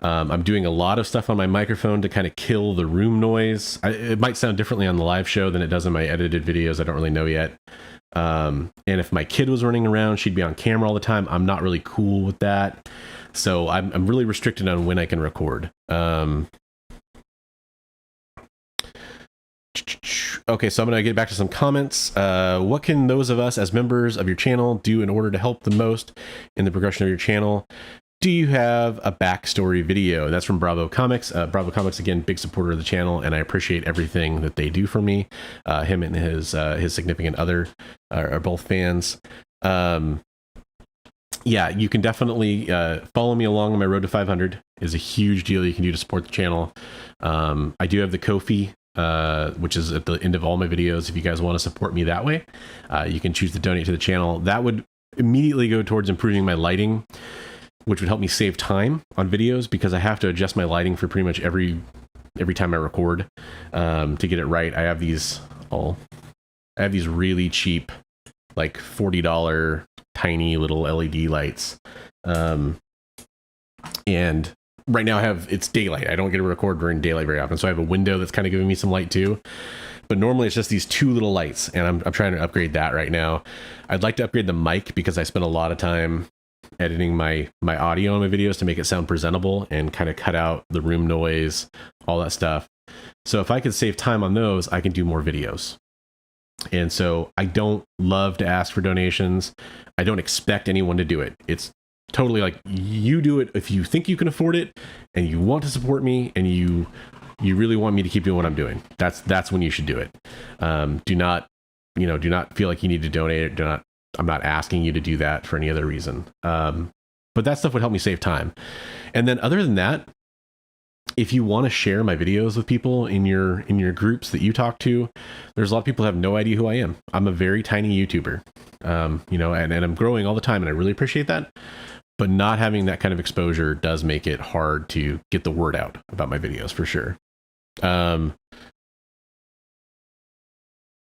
I'm doing a lot of stuff on my microphone to kind of kill the room noise. It might sound differently on the live show than it does in my edited videos. I don't really know yet. And if my kid was running around, she'd be on camera all the time. I'm not really cool with that. So I'm really restricted on when I can record. Okay, so I'm going to get back to some comments. What can those of us as members of your channel do in order to help the most in the progression of your channel? Do you have a backstory video? That's from Bravo Comics. Bravo Comics, again, big supporter of the channel, and I appreciate everything that they do for me. Him and his significant other are both fans. Yeah, you can definitely follow me along on my road to 500. Is a huge deal you can do to support the channel. I do have the Ko-fi which is at the end of all my videos. If you guys want to support me that way, you can choose to donate to the channel. That would immediately go towards improving my lighting, which would help me save time on videos, because I have to adjust my lighting for pretty much every time I record to get it right. I have these really cheap, like $40 tiny little LED lights. And right now it's daylight. I don't get to record during daylight very often. So I have a window that's kind of giving me some light too. But normally it's just these two little lights, and I'm trying to upgrade that right now. I'd like to upgrade the mic, because I spend a lot of time editing my audio on my videos to make it sound presentable and kind of cut out the room noise, all that stuff. So if I could save time on those, I can do more videos. And so I don't love to ask for donations. I don't expect anyone to do it. It's totally like, you do it if you think you can afford it and you want to support me and you really want me to keep doing what I'm doing. That's when you should do it. Do not feel like you need to donate it. I'm not asking you to do that for any other reason. But that stuff would help me save time. And then other than that, if you want to share my videos with people in your groups that you talk to, there's a lot of people who have no idea who I am. I'm a very tiny YouTuber, and I'm growing all the time, and I really appreciate that. But not having that kind of exposure does make it hard to get the word out about my videos, for sure.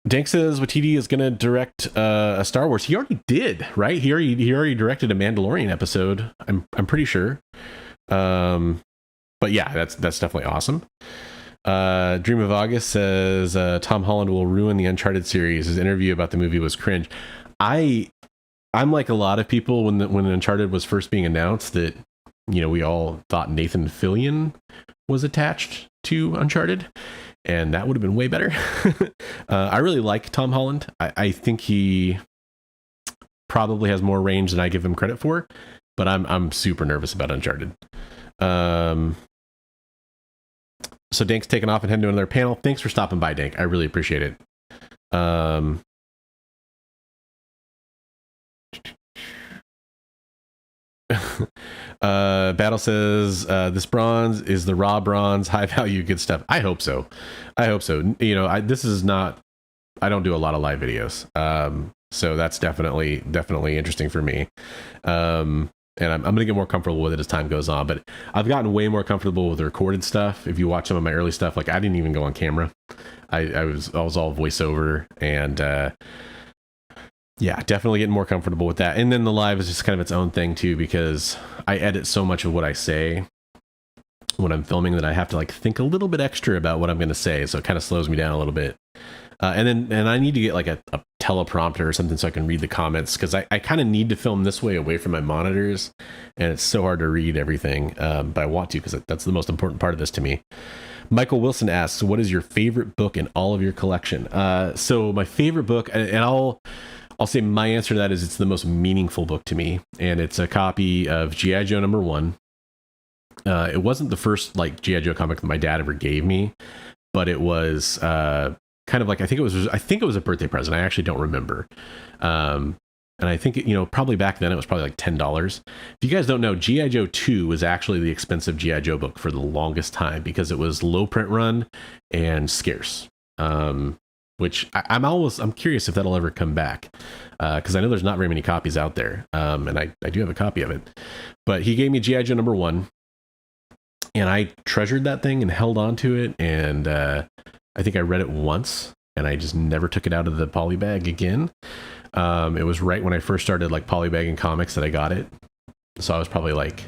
Dank says Waititi is going to direct a Star Wars. He already did, right? He already directed a Mandalorian episode. I'm pretty sure. But yeah, that's definitely awesome. Dream of August says Tom Holland will ruin the Uncharted series. His interview about the movie was cringe. I'm like a lot of people when Uncharted was first being announced, that we all thought Nathan Fillion was attached to Uncharted, and that would have been way better. I really like Tom Holland. I think he probably has more range than I give him credit for, but I'm super nervous about Uncharted. So Dank's taking off and heading to another panel. Thanks for stopping by, Dank. I really appreciate it. Battle says this bronze is the raw bronze, high value, good stuff. I hope so. This is not, I don't do a lot of live videos, so that's definitely interesting for me. And I'm gonna get more comfortable with it as time goes on, but I've gotten way more comfortable with the recorded stuff. If you watch some of my early stuff, like I didn't even go on camera. I was all voiceover, and yeah, definitely getting more comfortable with that. And then the live is just kind of its own thing too, because I edit so much of what I say when I'm filming that I have to like think a little bit extra about what I'm going to say. So it kind of slows me down a little bit. And I need to get like a teleprompter or something so I can read the comments, because I kind of need to film this way away from my monitors, and it's so hard to read everything. But I want to, because that's the most important part of this to me. Michael Wilson asks, what is your favorite book in all of your collection? So my favorite book, and I'll say my answer to that is it's the most meaningful book to me, and it's a copy of G.I. Joe #1. It wasn't the first like G.I. Joe comic that my dad ever gave me, but it was kind of like I think it was a birthday present. I actually don't remember. And I think probably back then it was probably like $10. If you guys don't know, G.I. Joe 2 was actually the expensive G.I. Joe book for the longest time, because it was low print run and scarce. Which I'm curious if that'll ever come back, because I know there's not very many copies out there, and I do have a copy of it. But he gave me G.I. Joe #1, and I treasured that thing and held on to it, and I think I read it once, and I just never took it out of the poly bag again. It was right when I first started like polybagging comics that I got it, so I was probably like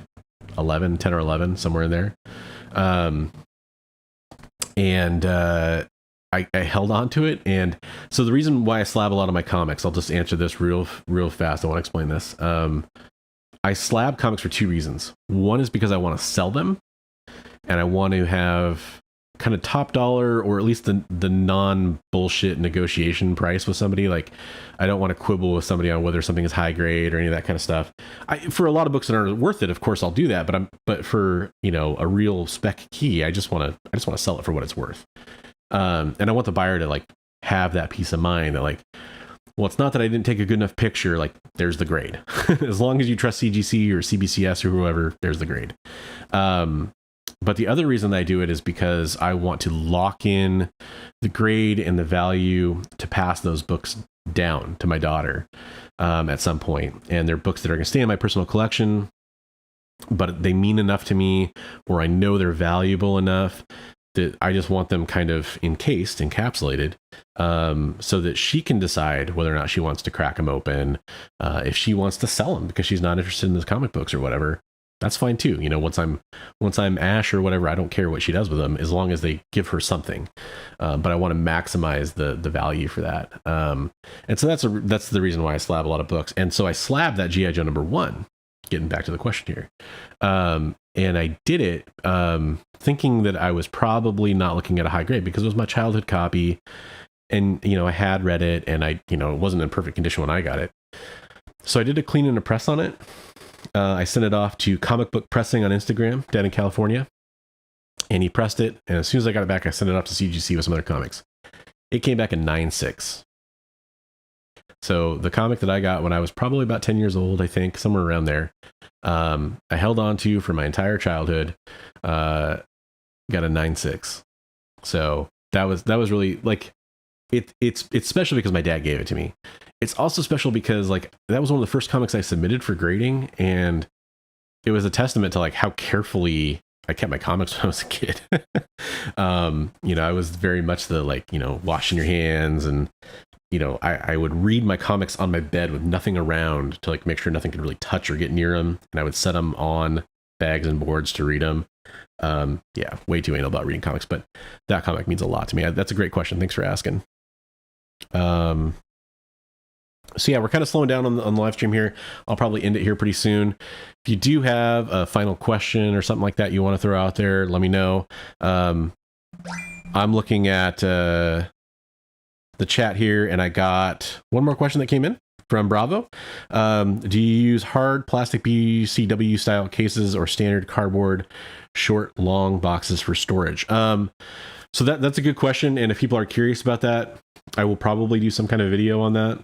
10 or 11, somewhere in there. I held on to it. And so the reason why I slab a lot of my comics, I'll just answer this real fast. I want to explain this. I slab comics for two reasons. One is because I want to sell them, and I want to have kind of top dollar, or at least the non bullshit negotiation price with somebody. Like, I don't want to quibble with somebody on whether something is high grade or any of that kind of stuff. For a lot of books that aren't worth it, of course I'll do that, but for a real spec key, I just want to sell it for what it's worth. And I want the buyer to like have that peace of mind that like, well, it's not that I didn't take a good enough picture. Like, there's the grade. As long as you trust CGC or CBCS or whoever, there's the grade. But the other reason that I do it is because I want to lock in the grade and the value to pass those books down to my daughter at some point. And they're books that are going to stay in my personal collection, but they mean enough to me, or I know they're valuable enough that I just want them kind of encapsulated, so that she can decide whether or not she wants to crack them open, if she wants to sell them because she's not interested in those comic books or whatever. That's fine too. You know, once I'm Ash or whatever, I don't care what she does with them as long as they give her something. But I want to maximize the value for that. And so that's the reason why I slab a lot of books. And so I slabbed that G.I. Joe #1, getting back to the question here. And I did it thinking that I was probably not looking at a high grade because it was my childhood copy. And, you know, I had read it and it wasn't in perfect condition when I got it. So I did a clean and a press on it. I sent it off to Comic Book Pressing on Instagram down in California, and he pressed it. And as soon as I got it back, I sent it off to CGC with some other comics. It came back a 9.6. So the comic that I got when I was probably about 10 years old, I think, somewhere around there, I held on to for my entire childhood, got a 9.6. So that was really like, it's special because my dad gave it to me. It's also special because like that was one of the first comics I submitted for grading, and it was a testament to like how carefully I kept my comics when I was a kid. I was very much the like, washing your hands, and I would read my comics on my bed with nothing around to like make sure nothing could really touch or get near them, and I would set them on bags and boards to read them. Way too anal about reading comics, but that comic means a lot to me. That's a great question. Thanks for asking. So yeah, we're kind of slowing down on the live stream here. I'll probably end it here pretty soon. If you do have a final question or something like that you want to throw out there, let me know. I'm looking at the chat here, and I got one more question that came in from Bravo. Do you use hard plastic BCW style cases or standard cardboard short, long boxes for storage? So that's a good question. And if people are curious about that, I will probably do some kind of video on that.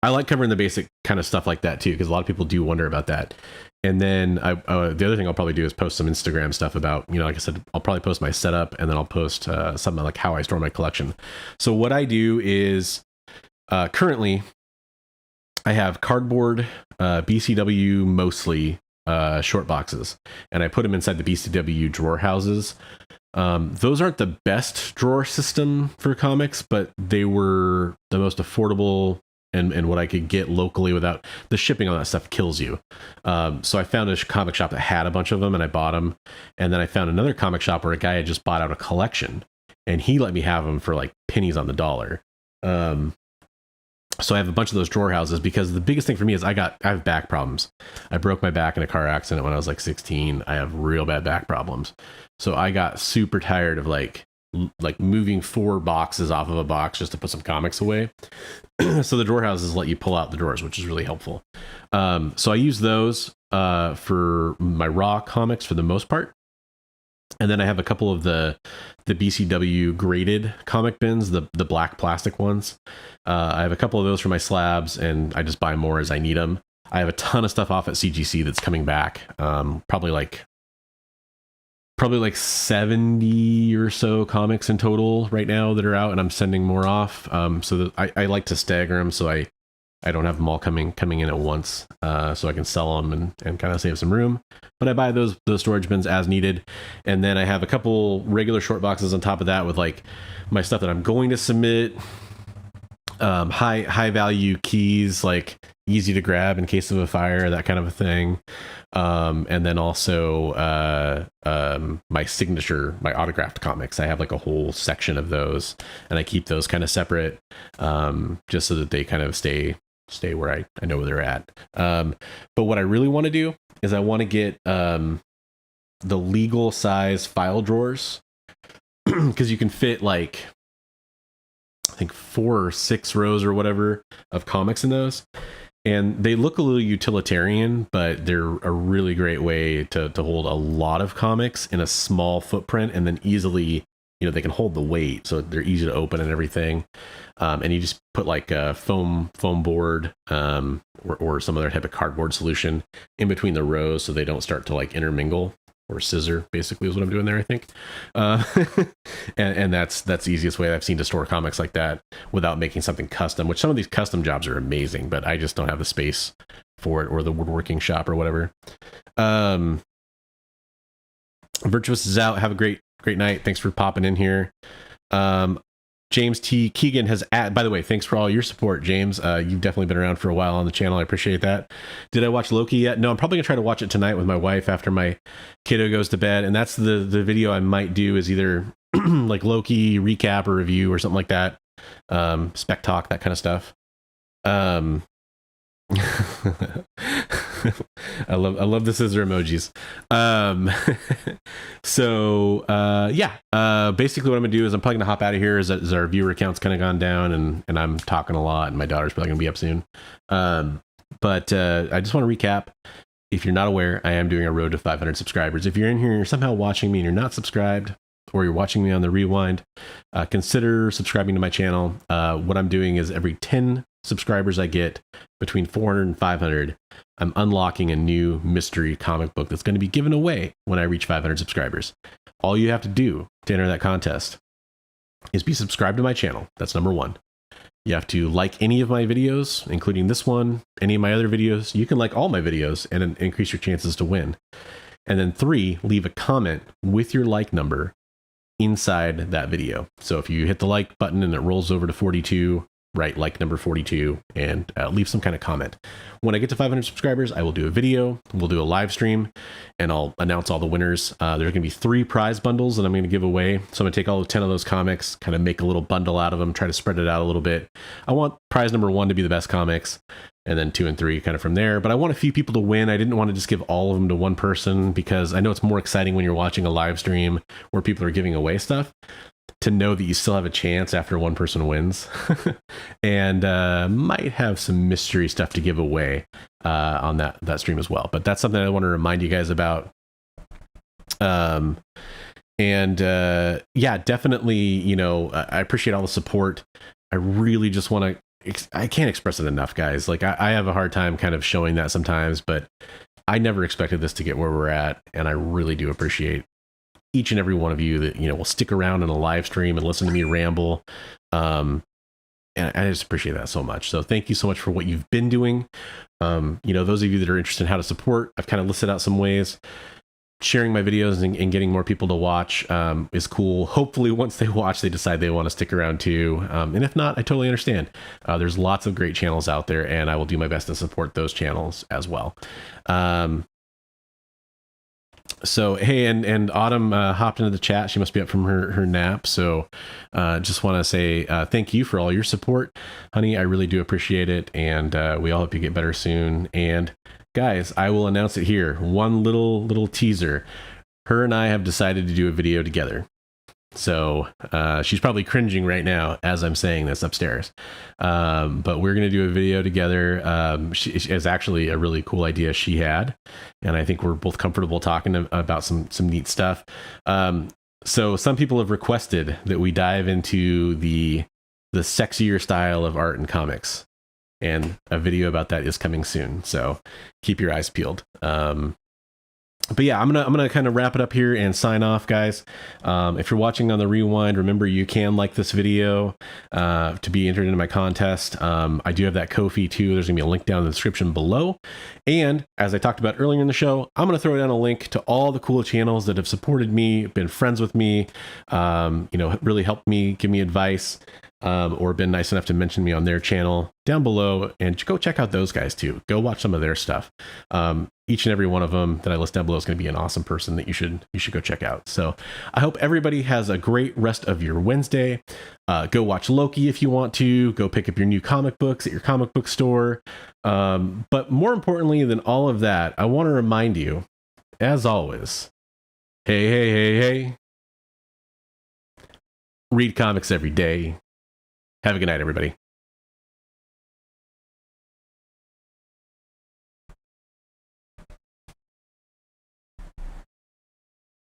I like covering the basic kind of stuff like that too, because a lot of people do wonder about that. And then the other thing I'll probably do is post some Instagram stuff about, like I said, I'll probably post my setup, and then I'll post something like how I store my collection. So what I do is currently I have cardboard BCW mostly short boxes, and I put them inside the BCW drawer houses. Those aren't the best drawer system for comics, but they were the most affordable and what I could get locally without the shipping on that stuff kills you. So I found a comic shop that had a bunch of them, and I bought them. And then I found another comic shop where a guy had just bought out a collection, and he let me have them for like pennies on the dollar. So I have a bunch of those drawer houses because the biggest thing for me is I have back problems. I broke my back in a car accident when I was like 16. I have real bad back problems. So I got super tired of like moving 4 boxes off of a box just to put some comics away. So the drawer houses let you pull out the drawers, which is really helpful. So I use those for my raw comics for the most part. And then I have a couple of the BCW graded comic bins, the black plastic ones. I have a couple of those for my slabs, and I just buy more as I need them. I have a ton of stuff off at CGC that's coming back. Probably like 70 or so comics in total right now that are out, and I'm sending more off. So that I like to stagger them, so I don't have them all coming in at once, so I can sell them and kind of save some room. But I buy those storage bins as needed, and then I have a couple regular short boxes on top of that with like my stuff that I'm going to submit, high value keys, like easy to grab in case of a fire, that kind of a thing. And then also my signature, my autographed comics. I have like a whole section of those, and I keep those kind of separate, just so that they kind of stay where I know where they're at. But what I really want to do is I want to get the legal size file drawers, because you can fit like I think 4 or 6 rows or whatever of comics in those. And they look a little utilitarian, but they're a really great way to hold a lot of comics in a small footprint, and then easily, they can hold the weight, so they're easy to open and everything. And you just put like a foam board or some other type of cardboard solution in between the rows so they don't start to like intermingle. or scissor, basically, is what I'm doing there, I think. Uh, and that's the easiest way I've seen to store comics like that without making something custom, which some of these custom jobs are amazing, but I just don't have the space for it, or the woodworking shop or whatever. Virtuous is out. Have a great night. Thanks for popping in here. James T. Keegan has by the way, thanks for all your support, James. You've definitely been around for a while on the channel. I appreciate that. Did I watch Loki yet? No, I'm probably gonna try to watch it tonight with my wife after my kiddo goes to bed. And that's the video I might do, is either like Loki recap or review or something like that. Spec talk, that kind of stuff. I love the scissor emojis. Basically what I'm gonna do is I'm probably gonna hop out of here as our viewer count's kind of gone down, and I'm talking a lot, and my daughter's probably gonna be up soon. But I just want to recap. If you're not aware, I am doing a road to 500 subscribers. If you're in here and you're somehow watching me and you're not subscribed, or you're watching me on the rewind, consider subscribing to my channel. What I'm doing is every 10 subscribers I get, between 400 and 500, I'm unlocking a new mystery comic book that's going to be given away when I reach 500 subscribers. All you have to do to enter that contest is be subscribed to my channel. That's number one. You have to like any of my videos, including this one, any of my other videos. You can like all my videos and increase your chances to win. And then 3, leave a comment with your like number inside that video. So if you hit the like button and it rolls over to 42, write like number 42 and leave some kind of comment. When I get to 500 subscribers, I will do a video, we'll do a live stream, and I'll announce all the winners. There's going to be 3 prize bundles that I'm going to give away. So I'm going to take all 10 of those comics, kind of make a little bundle out of them, try to spread it out a little bit. I want prize number 1 to be the best comics, and then 2 and 3 kind of from there. But I want a few people to win. I didn't want to just give all of them to one person, because I know it's more exciting when you're watching a live stream where people are giving away stuff, to know that you still have a chance after one person wins. And might have some mystery stuff to give away on that stream as well. But that's something I want to remind you guys about. Yeah, definitely, you know, I appreciate all the support. I really just want to, I can't express it enough, guys. Like, I have a hard time kind of showing that sometimes, but I never expected this to get where we're at. And I really do appreciate each and every one of you that, you know, will stick around in a live stream and listen to me ramble. And I just appreciate that so much. So thank you so much for what you've been doing. You know, those of you that are interested in how to support, I've kind of listed out some ways. Sharing my videos and getting more people to watch is cool. Hopefully once they watch, they decide they want to stick around too. And if not, I totally understand. There's lots of great channels out there, and I will do my best to support those channels as well. So, hey, and Autumn hopped into the chat. She must be up from her nap. So just want to say thank you for all your support, honey. I really do appreciate it. And we all hope you get better soon. And guys, I will announce it here. One little teaser. Her and I have decided to do a video together. So she's probably cringing right now as I'm saying this upstairs. But we're going to do a video together. She is actually a really cool idea she had, and I think we're both comfortable talking about some neat stuff. So some people have requested that we dive into the sexier style of art and comics, and a video about that is coming soon. So keep your eyes peeled. But yeah, I'm gonna kind of wrap it up here and sign off, guys. If you're watching on the rewind, remember you can like this video to be entered into my contest. I do have that Ko-fi too. There's gonna be a link down in the description below. And as I talked about earlier in the show, I'm gonna throw down a link to all the cool channels that have supported me, been friends with me, you know, really helped me, give me advice, or been nice enough to mention me on their channel down below. And go check out those guys too. Go watch some of their stuff. Each and every one of them that I list down below is going to be an awesome person that you should go check out. So I hope everybody has a great rest of your Wednesday. Go watch Loki if you want to. Go pick up your new comic books at your comic book store. But more importantly than all of that, I want to remind you, as always, hey, read comics every day. Have a good night, everybody.